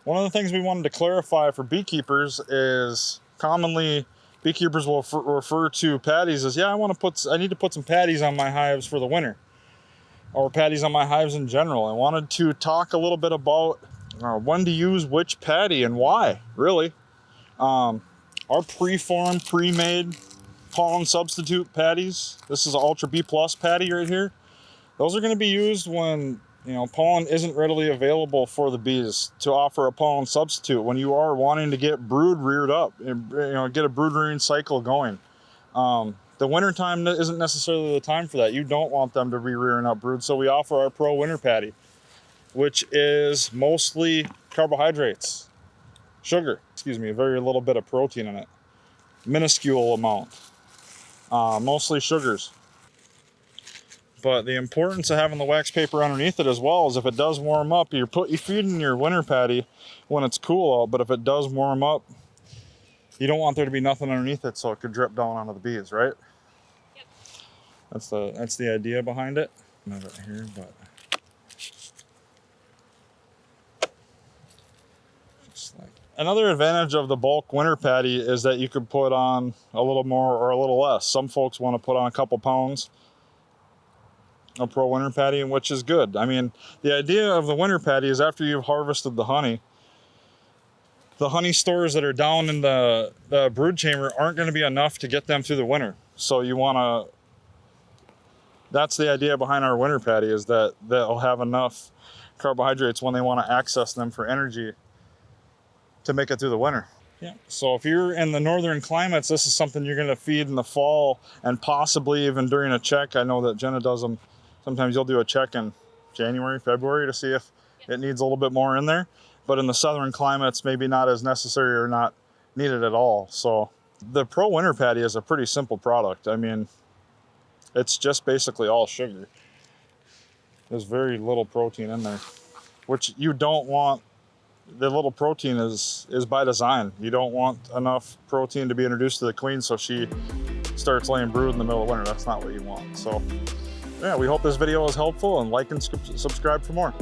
One of the things we wanted to clarify for beekeepers is commonly beekeepers will refer to patties as, yeah, I need to put some patties on my hives for the winter, or patties on my hives in general. I wanted to talk a little bit about when to use which patty and why, really. Our pre-formed, pre-made pollen substitute patties, this is an Ultra B Plus patty right here. Those are going to be used when, pollen isn't readily available for the bees to offer a pollen substitute, when you are wanting to get brood reared up, get a brood rearing cycle going. The winter time isn't necessarily the time for that. You don't want them to be rearing up brood, so we offer our Pro Winter Patty, which is mostly carbohydrates, sugar, a very little bit of protein in it, minuscule amount, mostly sugars. But the importance of having the wax paper underneath it as well is if it does warm up, you're feeding your winter patty when it's cool out, but if it does warm up, you don't want there to be nothing underneath it so it could drip down onto the bees, right? Yep. That's the idea behind it. Not right here, but just like another advantage of the bulk winter patty is that you could put on a little more or a little less. Some folks want to put on a couple pounds of Pro Winter Patty, which is good. I mean, the idea of the winter patty is after you've harvested the honey stores that are down in the brood chamber aren't going to be enough to get them through the winter. So that's the idea behind our winter patty, is that they'll have enough carbohydrates when they want to access them for energy to make it through the winter. Yeah. So if you're in the northern climates, this is something you're going to feed in the fall and possibly even during a check. I know that Jenna does them. Sometimes you'll do a check in January, February to see if it needs a little bit more in there. But in the southern climates, maybe not as necessary or not needed at all. So the Pro Winter Patty is a pretty simple product. I mean, it's just basically all sugar. There's very little protein in there, which you don't want. The little protein is by design. You don't want enough protein to be introduced to the queen so she starts laying brood in the middle of winter. That's not what you want. So yeah, we hope this video is helpful, and like and subscribe for more.